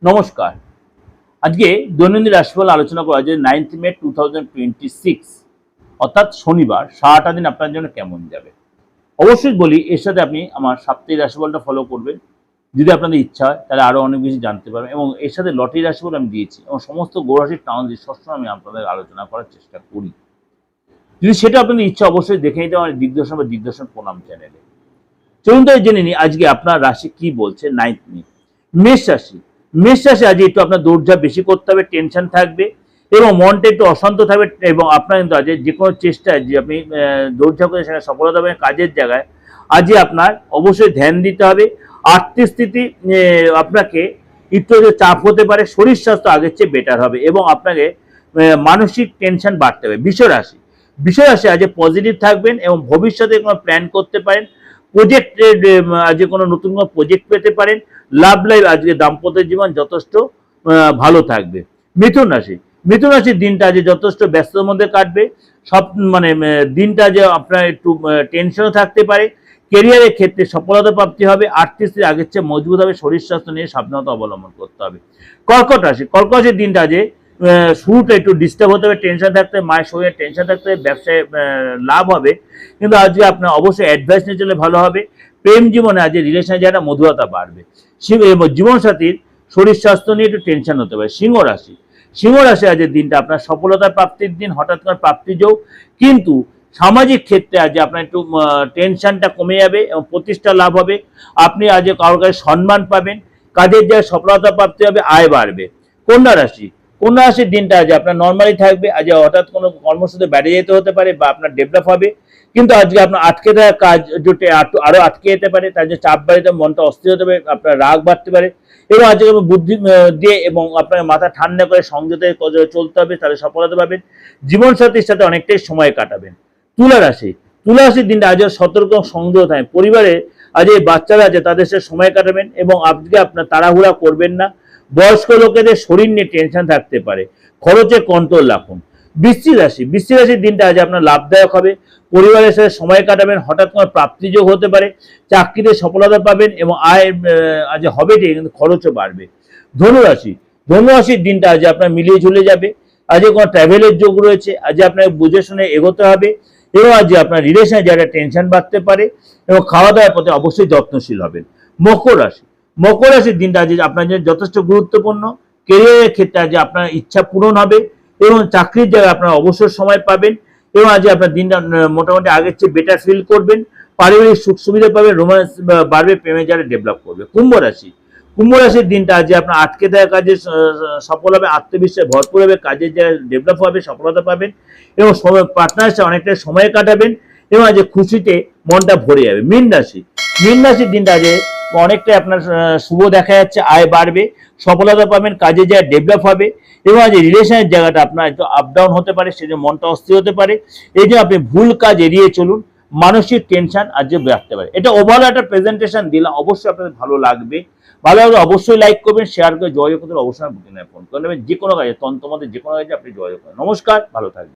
নমস্কার। আজকে দৈনন্দিন রাশিফল আলোচনা করা যে 9th মে 2026 অর্থাৎ শনিবার সারাটা দিন আপনার জন্য কেমন যাবে। অবশ্যই বলি এর সাথে আপনি আমার সাপ্তাহিক রাশিফলটা ফলো করবেন। যদি আপনাদের ইচ্ছা হয় তাহলে আরও অনেক বেশি জানতে পারবেন এবং এর সাথে লটারি রাশিফল আমি দিয়েছি এবং সমস্ত গ্রহরাশির ট্রানজিট সবসময় আমি আপনাদের আলোচনা করার চেষ্টা করি। যদি সেটা আপনাদের ইচ্ছা অবশ্যই দেখে নিতে আমার দিগদর্শন বা দিগদর্শন প্রণাম চ্যানেলে। চলুন তাই জেনে নিই আজকে আপনার রাশি কি বলছে 9th মে। মেষ রাশি। মেষ রাশি আজ একটু আপনার দৌড়ঝাঁপ বেশি করতে হবে, টেনশন থাকবে এবং মনটা একটু অশান্ত থাকবে এবং আপনার কিন্তু আজ যে কোনো চেষ্টায় যে আপনি দৌড়ঝাঁপ করে সেখানে সফলতা পাবেন কাজের জায়গায়। আজকে আপনার অবশ্যই ধ্যান দিতে হবে। আর্থিক স্থিতি আপনাকে একটু চাপ হতে পারে, শরীর স্বাস্থ্য আগের চেয়ে বেটার হবে এবং আপনাকে মানসিক টেনশন বাড়তে হবে। বৃষ রাশি। বৃষ রাশি আজ পজিটিভ থাকবেন এবং ভবিষ্যতে কোনো প্ল্যান করতে পারেন, প্রজেক্ট আজকে কোনো নতুন কোনো প্রজেক্ট পেতে পারেন। লাভ লাইফ আজকে দাম্পত্য জীবন যথেষ্ট ভালো থাকবে। মিথুন রাশি। মিথুন রাশির দিনটা আজ যথেষ্ট ব্যস্ততার মধ্যে কাটবে। সব দিনটা যে আপনার একটু টেনশনও থাকতে পারে। কেরিয়ারের ক্ষেত্রে সফলতা প্রাপ্তি হবে, আর্থিক স্থিতি আগের চেয়ে মজবুত হবে, শরীর স্বাস্থ্য নিয়ে সাবধানতা অবলম্বন করতে হবে। কর্কট রাশি। কর্কট রাশির দিনটা যে শুরুটা একটু ডিস্টার্ব হতে হবে, টেনশন থাকতে হবে, মায়ের শরীরে টেনশন থাকতে হবে, ব্যবসায় লাভ হবে কিন্তু আজকে আপনার অবশ্যই অ্যাডভাইস নিয়ে চলে ভালো হবে। প্রেম জীবনে আজ রিলেশনে যারা মধুরতা বাড়বে। জীবনসাথীর শরীর স্বাস্থ্য নিয়ে একটু টেনশন হতে পারে। সিংহ রাশি। সিংহ রাশি আজকের দিনটা আপনার সফলতা প্রাপ্তির দিন, হঠাৎ করে প্রাপ্তি যোগ, কিন্তু সামাজিক ক্ষেত্রে আজ আপনার একটু টেনশনটা কমে যাবে এবং প্রতিষ্ঠা লাভ হবে। আপনি আজ কারোর কাছে সম্মান পাবেন, কাজের জায়গায় সফলতা প্রাপ্তি হবে, আয় বাড়বে। কন্যা রাশি। কন্যা রাশির দিনটা আজ আপনার নর্মালি থাকবে। আজ হঠাৎ কোনো কর্মসূচিতে বেড়ে যেতে হতে পারে বা আপনার ডেভেলপ হবে, কিন্তু আজকে আপনার আটকে থাকা কাজ জুটে আরো আটকে যেতে পারে, তার যে চাপ বাড়িতে মনটা অস্থির হতে পারে, আপনার রাগ বাড়তে পারে এবং আজকে বুদ্ধি দিয়ে এবং আপনার মাথা ঠান্ডা করে সংযতে চলতে হবে, তাহলে সফলতা পাবেন। জীবনসাথীর সাথে অনেকটাই সময় কাটাবেন। তুলা রাশি। তুলা রাশির দিনটা আজ সতর্ক সংযত থাকে। পরিবারে আজ এই বাচ্চারা আছে তাদের সাথে সময় কাটাবেন এবং আজকে আপনার তাড়াহুড়া করবেন না। বয়স্ক লোকেদের শরীর নিয়ে টেনশন থাকতে পারে, খরচে কন্ট্রোল রাখুন। বৃশ্চিক রাশি। বৃশ্চিক রাশির দিনটা আজ আপনার লাভদায়ক হবে, পরিবারের সাথে সময় কাটাবেন, হঠাৎ কোনো প্রাপ্তিযোগ হতে পারে, চাকরিতে সফলতা পাবেন এবং আয় আজ হবে ঠিক কিন্তু খরচও বাড়বে। ধনুরাশি। ধনুরাশির দিনটা আজ আপনার মিলিয়ে ঝুলে যাবে। আজ কোনো ট্রাভেলের যোগ রয়েছে, আজ আপনাকে বুঝে শুনে এগোতে হবে এবং আজ আপনার রিলেশনে যারা টেনশন বাড়তে পারে এবং খাওয়া দাওয়ার প্রতি অবশ্যই যত্নশীল হবেন। মকর রাশি। মকর রাশির দিনটা আজ আপনার জন্য যথেষ্ট গুরুত্বপূর্ণ। কেরিয়ারের ক্ষেত্রে আজ আপনার ইচ্ছা পূরণ হবে এবং চাকরির জায়গায় আপনারা অবসর সময় পাবেন এবং আজ আপনার দিনটা মোটামুটি আগের চেয়ে বেটার ফিল করবেন। পারিবারিক সুখ সুবিধা পাবেন, রোম্যান্স বাড়বে, প্রেমে যারা ডেভেলপ করবে। কুম্ভ রাশি। কুম্ভ রাশির দিনটা আজ আপনার আটকে থাকা কাজে সফল হবে, আত্মবিশ্বাস ভরপুর হবে, কাজের যারা ডেভেলপ হবে, সফলতা পাবেন এবং পার্টনারের সাথে অনেকটা সময় কাটাবেন এবং আজ খুশিতে মনটা ভরে যাবে। মীন রাশি। মীন রাশির দিনটা আজ অনেকটাই আপনার শুভ দেখা যাচ্ছে, আয় বাড়বে, সফলতা পাবেন, কাজে যা ডেভেলপ হবে এবং আজ রিলেশনের জায়গাটা আপনার একটু আপ ডাউন হতে পারে, সেজন্য মনটা অস্থির হতে পারে। এই জন্য আপনি ভুল কাজ এড়িয়ে চলুন, মানসিক টেনশন আজ রাখতে পারে। এটা ওভারঅল একটা প্রেজেন্টেশন দিলাম, অবশ্যই আপনাদের ভালো লাগবে। ভালো লাগলে অবশ্যই লাইক করবেন, শেয়ার করে যোগাযোগ করতে অবশ্যই ফোন করে নেবেন, যে কোনো কাজে তন্ত্রমতে যে কোনো কাজে আপনি যোগাযোগ করেন। নমস্কার, ভালো থাকবেন।